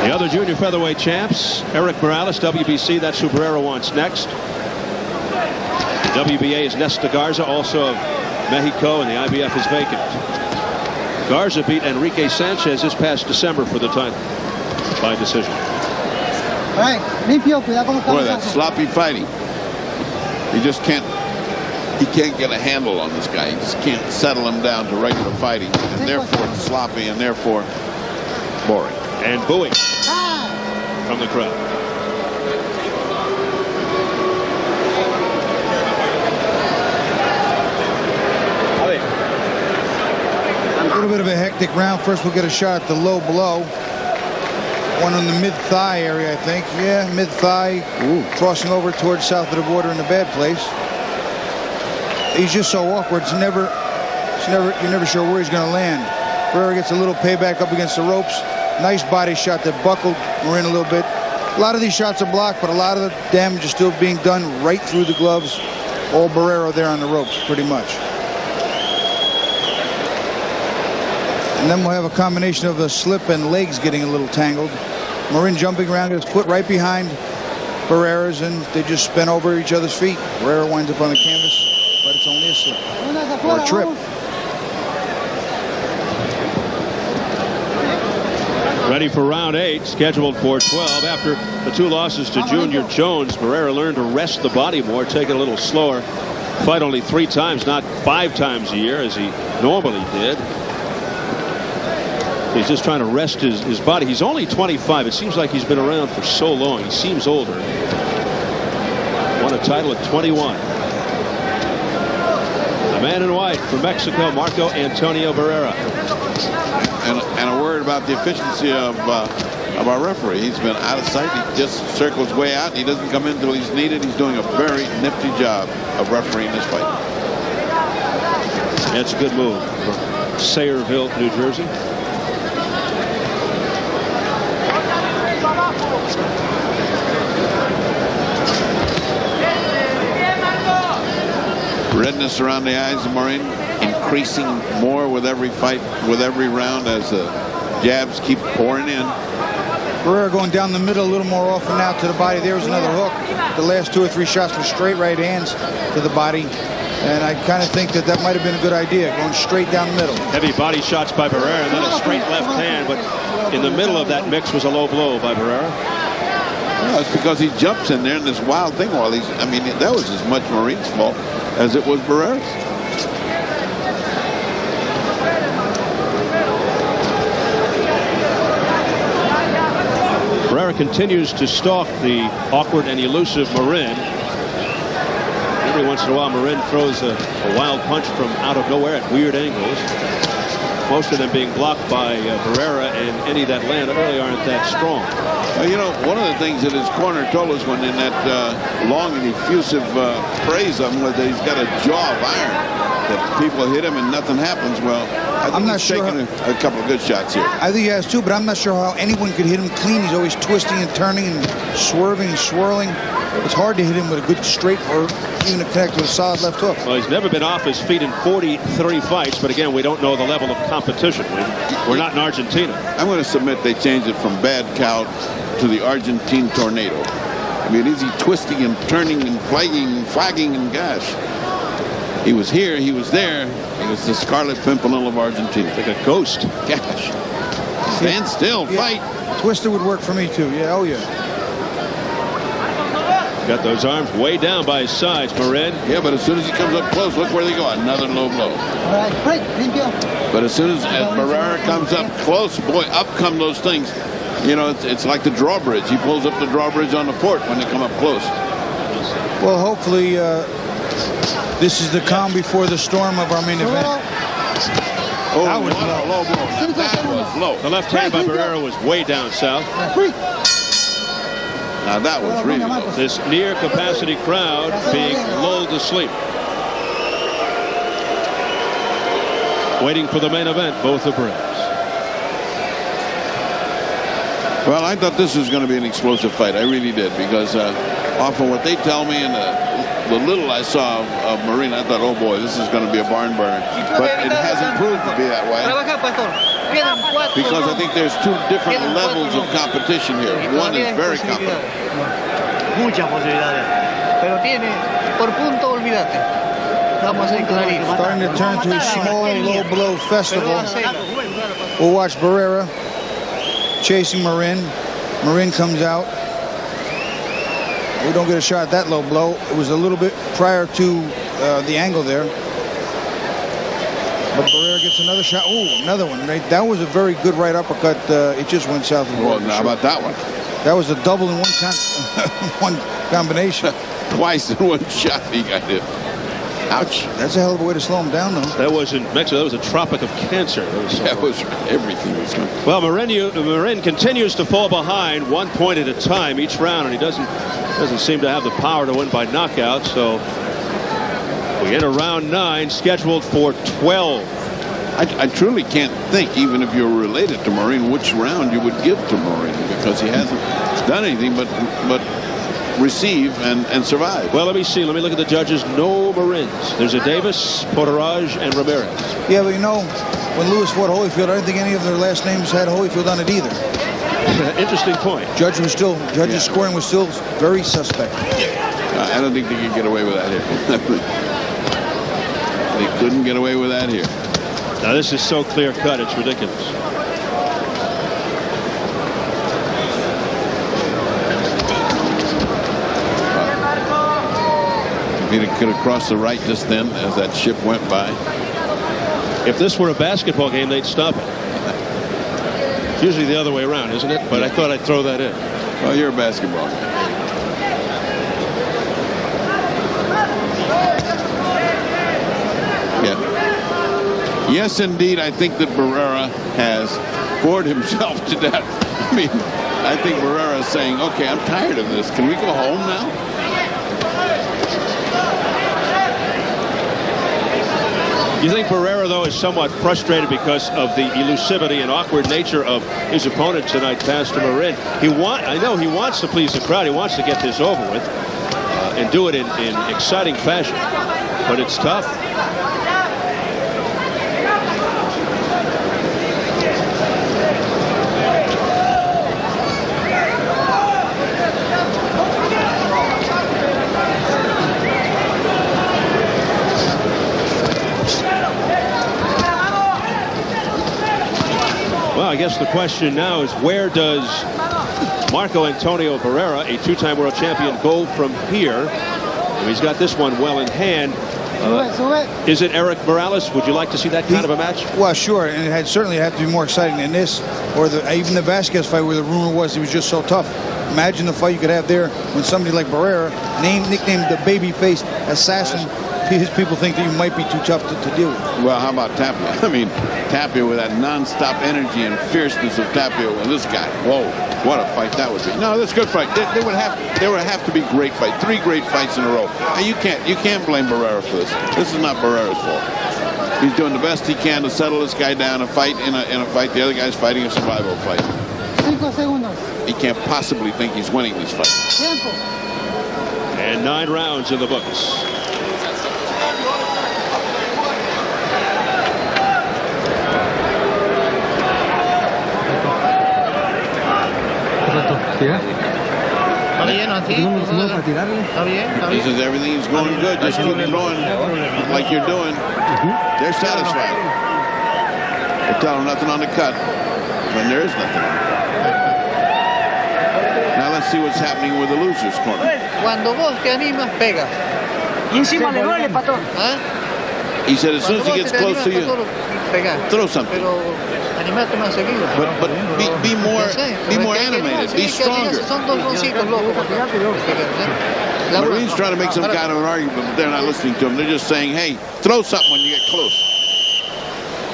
[SPEAKER 3] The other junior featherweight champs, Eric Morales, WBC, that's who Barrera wants next. The WBA is Nesta Garza, also of Mexico, and the IBF is vacant. Garza beat Enrique Sanchez this past December for the title by decision.
[SPEAKER 5] Boy, that sloppy fighting. He just can't. He can't get a handle on this guy. He just can't settle him down to regular fighting, and therefore it's sloppy, and therefore boring.
[SPEAKER 3] And booing from the crowd.
[SPEAKER 4] A little bit of a hectic round. First, we'll get a shot at the low blow. One on the mid-thigh area, I think. Yeah, mid-thigh. Crossing over towards south of the border in a bad place. He's just so awkward. You're never sure where he's going to land. Barrera gets a little payback up against the ropes. Nice body shot that buckled Maurin a little bit. A lot of these shots are blocked, but a lot of the damage is still being done right through the gloves. All Barrera there on the ropes, pretty much. And then we'll have a combination of the slip and legs getting a little tangled. Maurin jumping around, his foot right behind Barrera's, and they just spin over each other's feet. Barrera winds up on the canvas, but it's only a slip or a trip.
[SPEAKER 3] Ready for round 8, scheduled for 12. After the 2 losses to Junior Jones, Barrera learned to rest the body more, take it a little slower. Fight only 3 times, not 5 times a year as he normally did. He's just trying to rest his body. He's only 25. It seems like he's been around for so long. He seems older. Won a title at 21. The man in white from Mexico, Marco Antonio Barrera.
[SPEAKER 5] And a word about the efficiency of our referee. He's been out of sight. He just circles way out. He doesn't come in until he's needed. He's doing a very nifty job of refereeing this fight.
[SPEAKER 3] That's a good move from Sayreville, New Jersey.
[SPEAKER 5] Redness around the eyes of Maurin increasing more with every fight, with every round, as the jabs keep pouring in.
[SPEAKER 4] Barrera going down the middle a little more often now to the body. There's another hook. The last 2 or 3 shots were straight right hands to the body. And I kind of think that might have been a good idea, going straight down the middle.
[SPEAKER 3] Heavy body shots by Barrera, and then a straight left hand. But in the middle of that mix was a low blow by Barrera.
[SPEAKER 5] Well, it's because he jumps in there in this wild thing while he's, I mean, that was as much Maurin's fault as it was Barrera's.
[SPEAKER 3] Barrera continues to stalk the awkward and elusive Maurin. Every once in a while, Maurin throws a wild punch from out of nowhere at weird angles. Most of them being blocked by Barrera, and any that land early aren't that strong.
[SPEAKER 5] Well, you know, one of the things that his corner told us when in that long and effusive praise of him was that he's got a jaw of iron. That people hit him and nothing happens. Well, I think I'm not sure taking a couple of good shots here.
[SPEAKER 4] I think he has too, but I'm not sure how anyone could hit him clean. He's always twisting and turning and swerving and swirling. It's hard to hit him with a good straight or even to connect with a solid left hook.
[SPEAKER 3] Well, he's never been off his feet in 43 fights, but again, we don't know the level of competition. We're not in Argentina.
[SPEAKER 5] I'm going to submit they changed it from bad cow to the Argentine tornado. I mean, is he twisting and turning and flagging and gosh. He was here, he was there. He was the Scarlet Pimpernel of Argentina.
[SPEAKER 3] Like a ghost.
[SPEAKER 5] Gosh. Stand still, fight.
[SPEAKER 4] Twister would work for me too. Yeah, oh yeah.
[SPEAKER 3] Got those arms way down by his sides, Maurin.
[SPEAKER 5] Yeah, but as soon as he comes up close, look where they go. Another low blow. But as soon as Barrera comes up close, boy, up come those things. You know, it's like the drawbridge. He pulls up the drawbridge on the fort when they come up close.
[SPEAKER 4] Well, hopefully this is the calm before the storm of our main event.
[SPEAKER 5] Oh, that was low blow. That was low.
[SPEAKER 3] The left hand by Barrera was way down south.
[SPEAKER 5] Now that was really low.
[SPEAKER 3] This near capacity crowd being lulled to sleep. Waiting for the main event, both the Braves.
[SPEAKER 5] Well, I thought this was going to be an explosive fight. I really did, because off of what they tell me and the little I saw of Maurin, I thought, oh boy, this is going to be a barn burner. But it hasn't proved to be that way. Because I think there's two different levels of competition here. One is very competitive.
[SPEAKER 6] Muchas posibilidades. Pero tiene, por punto, olvídate. Vamos a ser claritos.
[SPEAKER 4] Starting to turn to a small low blow festival. We'll watch Barrera chasing Maurin. Maurin comes out. We don't get a shot at that low blow. It was a little bit prior to the angle there. But Barrera gets another shot. Ooh, another one. Right? That was a very good right uppercut. It just went south of the
[SPEAKER 5] Well, how about that one?
[SPEAKER 4] That was a double in one combination.
[SPEAKER 5] Twice in one shot he got hit. Ouch.
[SPEAKER 4] That's a hell of a way to slow him down, though.
[SPEAKER 3] That was in Mexico. That was a tropic of cancer.
[SPEAKER 5] That was everything was going.
[SPEAKER 3] Well, Maurin continues to fall behind 1 point at a time each round, and he doesn't seem to have the power to win by knockout. So we enter round 9, scheduled for 12.
[SPEAKER 5] I truly can't think, even if you're related to Maurin, which round you would give to Maurin, because he hasn't done anything but receive and survive.
[SPEAKER 3] Well, let me see. Let me look at the judges. No Maurins. There's a Davis, Porterage, and Ramirez.
[SPEAKER 4] Yeah, but you know, when Lewis fought Holyfield, I don't think any of their last names had Holyfield on it either.
[SPEAKER 3] Interesting point.
[SPEAKER 4] Judge's scoring was still very suspect.
[SPEAKER 5] I don't think they could get away with that here. They couldn't get away with that here.
[SPEAKER 3] Now, this is so clear-cut, it's ridiculous.
[SPEAKER 5] If he could have crossed the right just then as that ship went by.
[SPEAKER 3] If this were a basketball game, they'd stop it. It's usually the other way around, isn't it? But I thought I'd throw that in.
[SPEAKER 5] Well, you're a basketball guy. Yes, indeed, I think that Barrera has bored himself to death. I mean, I think Barrera is saying, okay, I'm tired of this. Can we go home now?
[SPEAKER 3] You think Barrera, though, is somewhat frustrated because of the elusivity and awkward nature of his opponent tonight, Pastor Maurin. I know he wants to please the crowd. He wants to get this over with and do it in exciting fashion. But it's tough. Well, I guess the question now is, where does Marco Antonio Barrera, a two-time world champion, go from here? He's got this one well in hand. Is it Eric Morales? Would you like to see that kind of a match?
[SPEAKER 4] Well, sure, and it certainly had to be more exciting than this, or even the Vasquez fight, where the rumor was he was just so tough. Imagine the fight you could have there when somebody like Barrera, nicknamed the babyface assassin, his people think that you might be too tough to deal with.
[SPEAKER 5] Well, how about Tapia? I mean, Tapia with that non-stop energy and fierceness of Tapia and this guy. Whoa, what a fight that would be. No, that's a good fight. They would have to be great fight. 3 great fights in a row. And you can't blame Barrera for this. This is not Barrera's fault. He's doing the best he can to settle this guy down and fight in a fight. The other guy's fighting a survival fight.
[SPEAKER 2] 5 segundos.
[SPEAKER 5] He can't possibly think he's winning this fight.
[SPEAKER 2] Tiempo.
[SPEAKER 3] And 9 rounds in the books.
[SPEAKER 5] He says everything is going good. Just keep it going like you're doing. They're satisfied. They tell them nothing on the cut when there is nothing. Now let's see what's happening with the loser's corner.
[SPEAKER 6] Cuando vos te animas, pegas.
[SPEAKER 9] Y encima le duele, patrón.
[SPEAKER 5] He said as soon as he gets close to you, throw something. But be more animated. Be stronger. Maurin's trying to make some kind of an argument, but they're not listening to him. They're just saying, hey, throw something when you get close.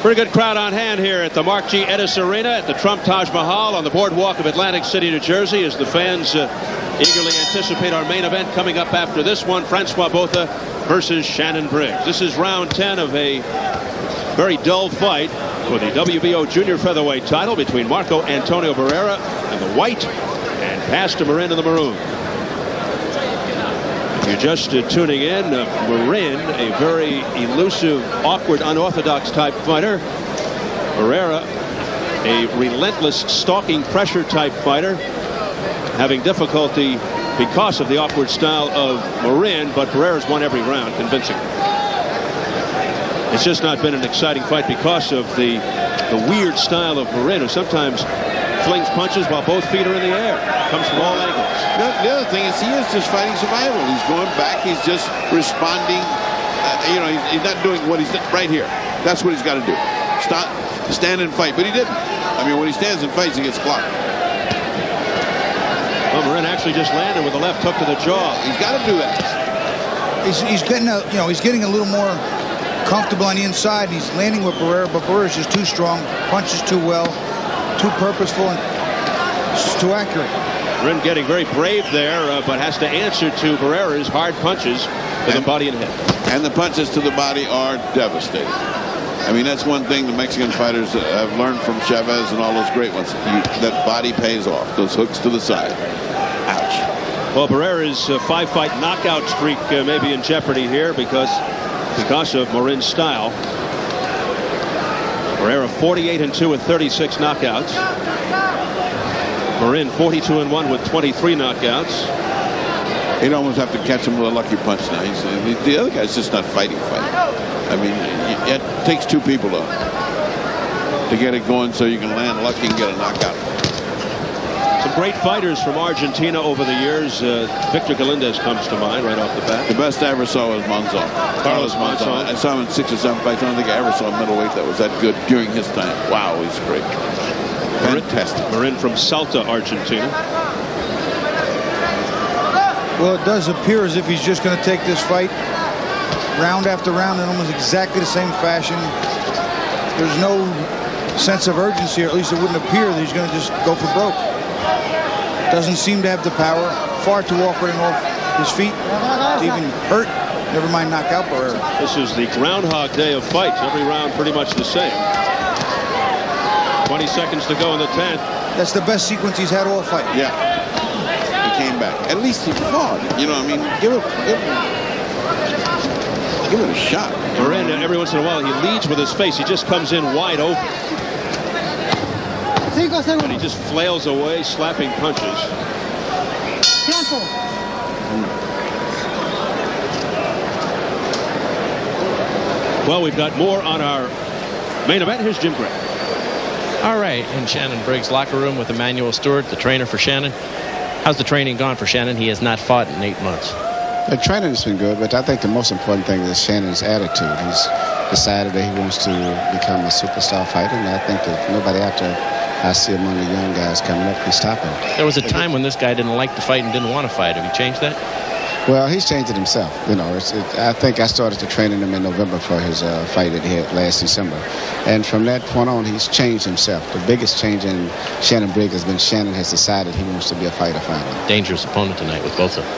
[SPEAKER 3] Pretty good crowd on hand here at the Mark G. Edis Arena at the Trump Taj Mahal on the boardwalk of Atlantic City, New Jersey, as the fans eagerly anticipate our main event coming up after this one, Francois Botha versus Shannon Briggs. This is round 10 of a very dull fight for the WBO junior featherweight title between Marco Antonio Barrera in the white and Pastor Maurin in the maroon. You're just tuning in. Maurin, a very elusive, awkward, unorthodox type fighter. Barrera, a relentless, stalking pressure type fighter, having difficulty because of the awkward style of Maurin, but Barrera's won every round convincingly. It's just not been an exciting fight because of the weird style of Maurin, who sometimes flings punches while both feet are in the air. Comes from all angles.
[SPEAKER 5] The other thing is he is just fighting survival. He's going back. He's just responding. You know, he's not doing what he's right here. That's what he's got to do. Stop, stand and fight. But he didn't. I mean, when he stands and fights, he gets clocked.
[SPEAKER 3] Well, Maurin actually just landed with a left hook to the jaw.
[SPEAKER 5] He's got to do that.
[SPEAKER 4] He's getting he's getting a little more comfortable on the inside. He's landing with Barrera, but Barrera's just too strong, punches too well, too purposeful, and just too accurate.
[SPEAKER 3] Maurin getting very brave there, but has to answer to Barrera's hard punches to the body and head.
[SPEAKER 5] And the punches to the body are devastating. I mean, that's one thing the Mexican fighters have learned from Chavez and all those great ones. That body pays off. Those hooks to the side. Ouch.
[SPEAKER 3] Well, Barrera's 5-fight knockout streak may be in jeopardy here because of Maurin's style. Barrera 48-2 with 36 knockouts. Maurin 42-1 with 23 knockouts.
[SPEAKER 5] He'd almost have to catch him with a lucky punch now. The other guy's just not fighting. I mean, it takes two people to get it going so you can land lucky and get a knockout.
[SPEAKER 3] Some great fighters from Argentina over the years. Victor Galindez comes to mind right off the bat.
[SPEAKER 5] The best I ever saw was Monzon. Carlos Monzon. I saw him in 6 or 7 fights. I don't think I ever saw a middleweight that was that good during his time. Wow, he's great. Fantastic.
[SPEAKER 3] Maurin from Salta, Argentina.
[SPEAKER 4] Well, it does appear as if he's just going to take this fight round after round in almost exactly the same fashion. There's no sense of urgency, or at least it wouldn't appear that he's going to just go for broke. Doesn't seem to have the power. Far too awkward and off his feet to even hurt. Never mind knock out Barrera.
[SPEAKER 3] This is the Groundhog Day of fights. Every round pretty much the same. 20 seconds to go in the 10th.
[SPEAKER 4] That's the best sequence he's had all fight.
[SPEAKER 5] Yeah. He came back. At least he fought. You know, I mean, give it a shot.
[SPEAKER 3] Maurin, every once in a while, he leads with his face. He just comes in wide open. And he just flails away, slapping punches. Well, we've got more on our main event. Here's Jim Gray.
[SPEAKER 1] All right, in Shannon Briggs' locker room with Emmanuel Stewart, the trainer for Shannon. How's the training gone for Shannon? He has not fought in 8 months.
[SPEAKER 10] The training has been good, but I think the most important thing is Shannon's attitude. He's decided that he wants to become a superstar fighter, and I think that nobody out there I see among the young guys coming up can stop him.
[SPEAKER 1] There was a time when this guy didn't like to fight and didn't want to fight. Have you changed that?
[SPEAKER 10] Well, he's changed it himself. You know, I think I started to train him in November for his fight that he had last December. And from that point on, he's changed himself. The biggest change in Shannon Briggs has been Shannon has decided he wants to be a fighter finally.
[SPEAKER 1] Dangerous opponent tonight with both of them.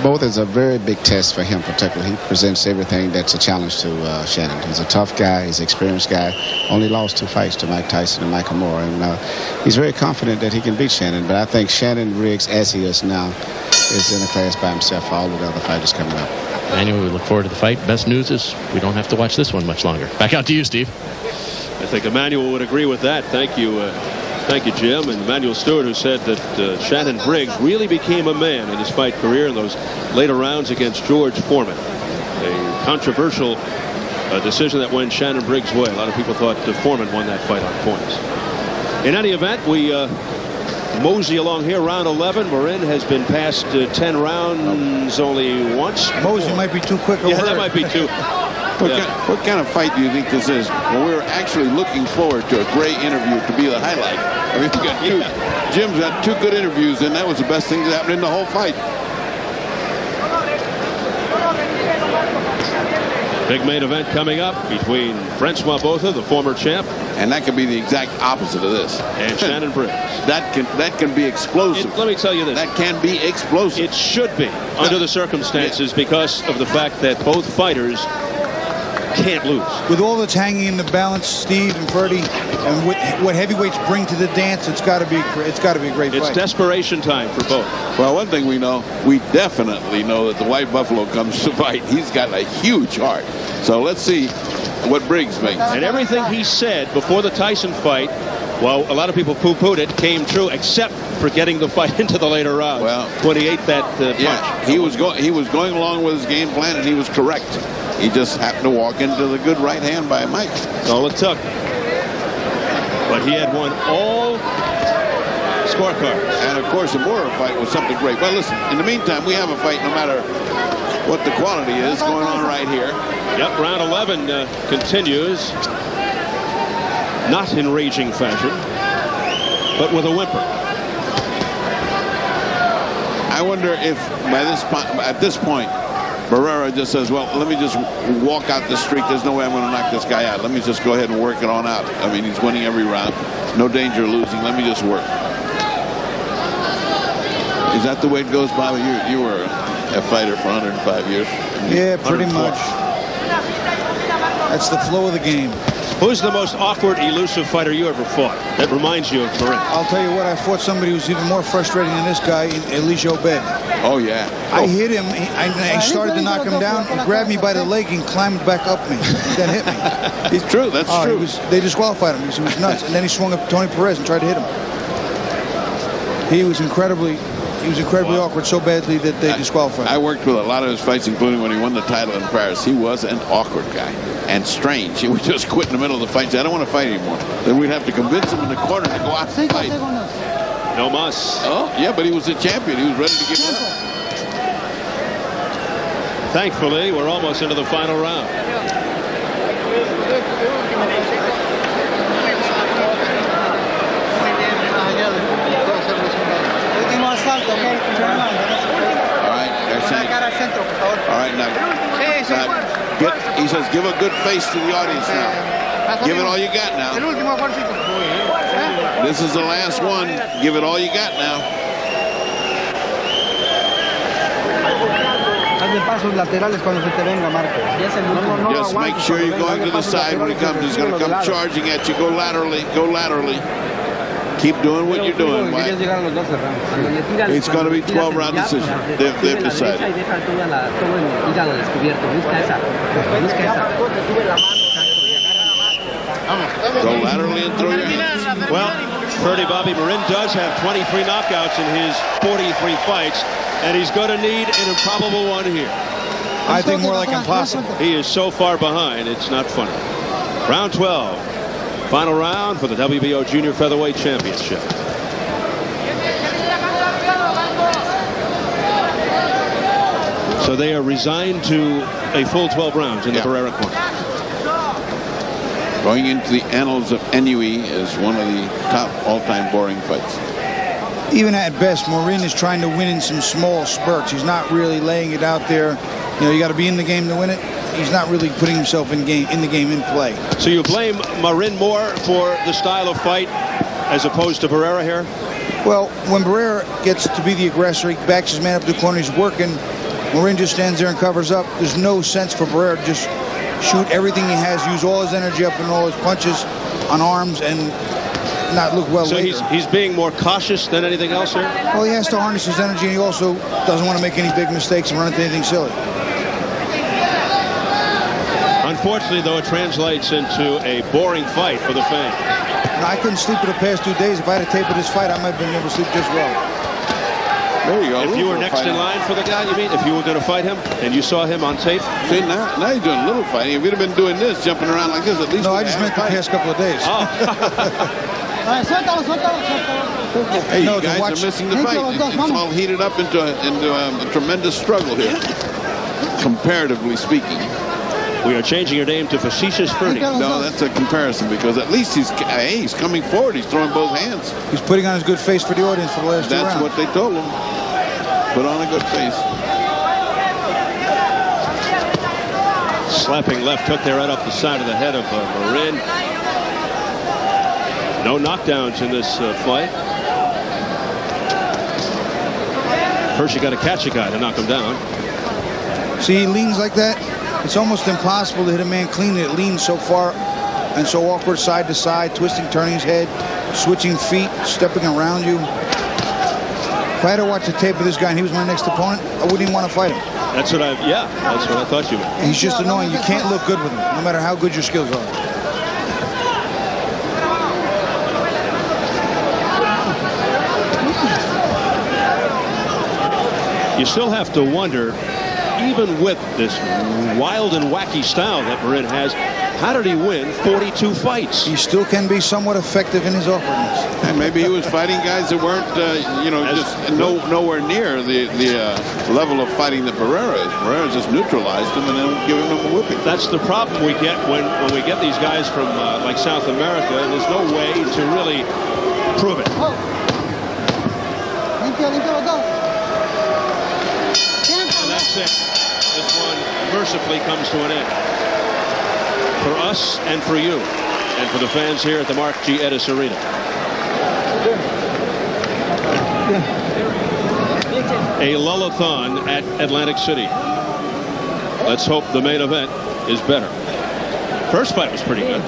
[SPEAKER 10] Both is a very big test for him, particularly. He presents everything that's a challenge to Shannon. He's a tough guy. He's an experienced guy. Only lost 2 fights to Mike Tyson and Michael Moore. And he's very confident that he can beat Shannon. But I think Shannon Briggs, as he is now, is in a class by himself for all of the other fighters coming up.
[SPEAKER 1] Anyway, we look forward to the fight. Best news is we don't have to watch this one much longer. Back out to you, Steve.
[SPEAKER 3] I think Emmanuel would agree with that. Thank you. Thank you, Jim. And Emmanuel Stewart, who said that Shannon Briggs really became a man in his fight career in those later rounds against George Foreman. A controversial decision that went Shannon Briggs' way. A lot of people thought Foreman won that fight on points. In any event, we mosey along here, round 11. Maurin has been past 10 rounds only once.
[SPEAKER 4] Mosey might be too quick.
[SPEAKER 3] Yeah, that might be too.
[SPEAKER 5] What kind of fight do you think this is? Well, we're actually looking forward to a great interview to be the highlight. I mean, Jim's got 2 good interviews, and that was the best thing that happened in the whole fight.
[SPEAKER 3] Big main event coming up between Francois Botha, the former champ,
[SPEAKER 5] and that could be the exact opposite of this.
[SPEAKER 3] And Shannon Briggs.
[SPEAKER 5] That can be explosive.
[SPEAKER 3] Let me tell you this.
[SPEAKER 5] That can be explosive.
[SPEAKER 3] It should be under the circumstances because of the fact that both fighters can't lose.
[SPEAKER 4] With all that's hanging in the balance, Steve and Ferdy, and what heavyweights bring to the dance, it's got to be a great fight.
[SPEAKER 3] It's desperation time for both.
[SPEAKER 5] Well, one thing we definitely know that the White Buffalo comes to fight. He's got a huge heart. So let's see what Briggs makes.
[SPEAKER 3] And everything he said before the Tyson fight, well, a lot of people poo-pooed it, came true, except for getting the fight into the later rounds.
[SPEAKER 5] Well,
[SPEAKER 3] when he ate that punch.
[SPEAKER 5] He was going along with his game plan, and he was correct. He just happened to walk into the good right hand by Mike.
[SPEAKER 3] That's all it took. But he had won all scorecards.
[SPEAKER 5] And of course, the Mora fight was something great. Well, listen, in the meantime, we have a fight no matter what the quality is going on right here.
[SPEAKER 3] Yep, round 11 continues. Not in raging fashion, but with a whimper.
[SPEAKER 5] I wonder if at this point, Barrera just says, well, let me just walk out the streak. There's no way I'm going to knock this guy out. Let me just go ahead and work it on out. I mean, he's winning every round. No danger of losing. Let me just work. Is that the way it goes, Bobby? You were a fighter for 105 years.
[SPEAKER 4] Yeah, pretty much. That's the flow of the game.
[SPEAKER 3] Who's the most awkward, elusive fighter you ever fought that reminds you of Maurin?
[SPEAKER 4] I'll tell you what, I fought somebody who's even more frustrating than this guy, Elisha Obed.
[SPEAKER 5] Oh, yeah.
[SPEAKER 4] I hit him. I started to knock him down. He grabbed me by the leg and climbed back up me. Then hit me.
[SPEAKER 5] It's true. That's true.
[SPEAKER 4] They disqualified him because he was nuts. And then he swung up to Tony Perez and tried to hit him. He was incredibly awkward so badly that they disqualified him.
[SPEAKER 5] I worked with a lot of his fights, including when he won the title in Paris. He was an awkward guy and strange. He would just quit in the middle of the fight and say, I don't want to fight anymore. Then we'd have to convince him in the corner to go out and fight.
[SPEAKER 3] No mas.
[SPEAKER 5] Oh, yeah, but he was a champion. He was ready to give it up.
[SPEAKER 3] Thankfully, we're almost into the final round.
[SPEAKER 5] All right, now, he says, give a good face to the audience now. Give it all you got now. This is the last one. Give it all you got now. Just make sure you're going to the side when he comes. He's going to come charging at you. Go laterally. Go laterally. Keep doing what you're doing, Mike. It's going to be 12-round decision. They've decided. Go laterally and throw your hands.
[SPEAKER 3] Well, Ferdy, Bobby, Maurin does have 23 knockouts in his 43 fights, and he's going to need an improbable one here.
[SPEAKER 4] I think more like impossible.
[SPEAKER 3] He is so far behind, it's not funny. Round 12. Final round for the WBO Junior Featherweight Championship. So they are resigned to a full 12 rounds in the Barrera corner.
[SPEAKER 5] Going into the annals of NUE as one of the top all-time boring fights.
[SPEAKER 4] Even at best, Maurin is trying to win in some small spurts. He's not really laying it out there. You know, you got to be in the game to win it. He's not really putting himself in the game in play.
[SPEAKER 3] So you blame Maurin more for the style of fight as opposed to Barrera here?
[SPEAKER 4] Well, when Barrera gets to be the aggressor, he backs his man up to the corner, he's working. Maurin just stands there and covers up. There's no sense for Barrera to just shoot everything he has, use all his energy up and all his punches on arms and not look well.
[SPEAKER 3] So he's being more cautious than anything else here?
[SPEAKER 4] Well, he has to harness his energy, and he also doesn't want to make any big mistakes and run into anything silly.
[SPEAKER 3] Unfortunately, though, it translates into a boring fight for the fan.
[SPEAKER 4] I couldn't sleep for the past 2 days. If I had a tape of this fight, I might have been able to sleep just well.
[SPEAKER 5] There you go.
[SPEAKER 3] If you were next in line for the guy, you mean? If you were going to fight him and you saw him on tape?
[SPEAKER 5] See, now you're doing a little fighting. If you'd have been doing this, jumping around like this, at least.
[SPEAKER 4] No, I just meant the past couple of days.
[SPEAKER 3] Oh.
[SPEAKER 5] Hey, you guys are missing the fight. It's all heated up into a tremendous struggle here, comparatively speaking.
[SPEAKER 3] We are changing your name to Facetious Ferdy.
[SPEAKER 5] No, that's a comparison because at least he's coming forward. He's throwing both hands.
[SPEAKER 4] He's putting on his good face for the audience for the last 2 rounds.
[SPEAKER 5] That's what they told him. Put on a good face.
[SPEAKER 3] Slapping left hook there right off the side of the head of Maurin. No knockdowns in this fight. First, you got to catch a guy to knock him down.
[SPEAKER 4] See, he leans like that. It's almost impossible to hit a man clean that leans so far and so awkward side to side, twisting, turning his head, switching feet, stepping around you. If I had to watch the tape of this guy and he was my next opponent, I wouldn't even want to fight him.
[SPEAKER 3] That's what I thought you meant.
[SPEAKER 4] He's just annoying. You can't look good with him, no matter how good your skills are.
[SPEAKER 3] You still have to wonder, even with this wild and wacky style that Maurin has, how did he win 42 fights?
[SPEAKER 4] He still can be somewhat effective in his awkwardness.
[SPEAKER 5] And maybe he was fighting guys that weren't, just nowhere near the level of fighting that Barrera is. Barrera just neutralized him and then giving him a whipping.
[SPEAKER 3] That's the problem we get when we get these guys from like South America, and there's no way to really prove it. And that's it. This one mercifully comes to an end. For us and for you and for the fans here at the Mark G. Edis Arena. A lullathon at Atlantic City. Let's hope the main event is better. First fight was pretty good.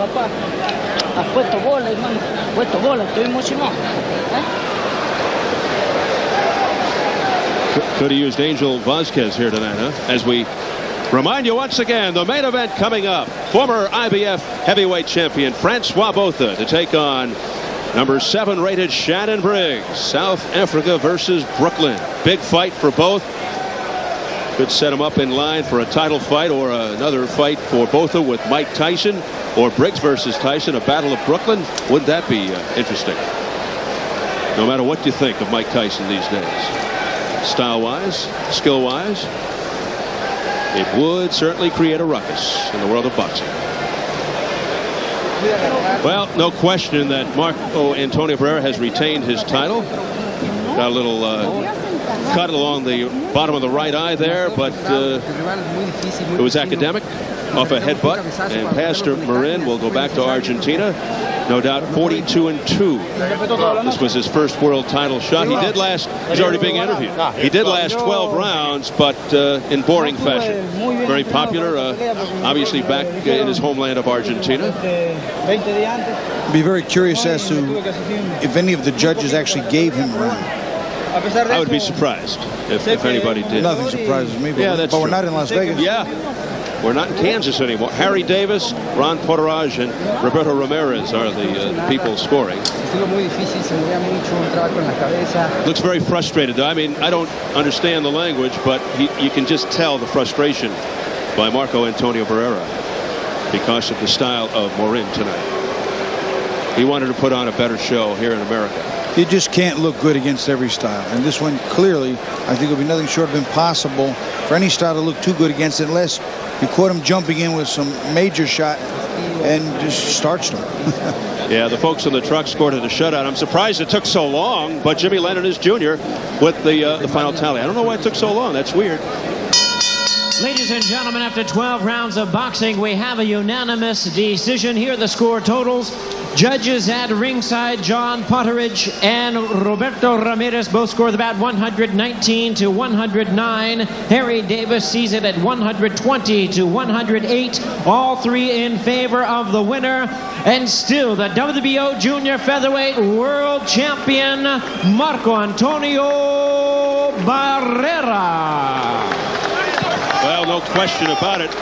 [SPEAKER 3] Could have used Angel Vasquez here tonight, huh? As we remind you once again, the main event coming up. Former IBF heavyweight champion Francois Botha to take on number 7 rated Shannon Briggs. South Africa versus Brooklyn. Big fight for both. Could set him up in line for a title fight or another fight for Botha with Mike Tyson, or Briggs versus Tyson, a battle of Brooklyn. Wouldn't that be interesting? No matter what you think of Mike Tyson these days. Style-wise, skill-wise, it would certainly create a ruckus in the world of boxing. Well, no question that Marco Antonio Barrera has retained his title. Got a little cut along the bottom of the right eye there, but it was academic off a headbutt. And Pastor Maurin will go back to Argentina. No doubt 42-2. This was his first world title shot. He did last, he's already being interviewed. He did last 12 rounds, but in boring fashion. Very popular, obviously back in his homeland of Argentina.
[SPEAKER 4] I'd be very curious as to if any of the judges actually gave him a round.
[SPEAKER 3] I would be surprised if anybody did.
[SPEAKER 4] Nothing surprises me, but we're not in Las Vegas.
[SPEAKER 3] Yeah. We're not in Kansas anymore. Harry Davis, Ron Porterage, and Roberto Ramirez are the people scoring. Looks very frustrated, though. I mean, I don't understand the language, but you can just tell the frustration by Marco Antonio Barrera because of the style of Maurin tonight. He wanted to put on a better show here in America.
[SPEAKER 4] You just can't look good against every style. And this one, clearly, I think it would be nothing short of impossible for any style to look too good against it unless you caught him jumping in with some major shot and just starched him.
[SPEAKER 3] Yeah, the folks in the truck scored it a shutout. I'm surprised it took so long, but Jimmy Lennon is Jr. with the final tally. I don't know why it took so long. That's weird.
[SPEAKER 1] Ladies and gentlemen, after 12 rounds of boxing, we have a unanimous decision. Here are the score totals. Judges at ringside, John Potteridge and Roberto Ramirez both score the bout 119-109. Harry Davis sees it at 120-108. All three in favor of the winner. And still the WBO Junior Featherweight World Champion, Marco Antonio Barrera.
[SPEAKER 3] Well, no question about it.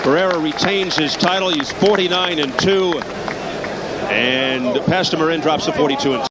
[SPEAKER 3] Barrera retains his title. He's 49-2. And Pastor Maurin drops to 42-2.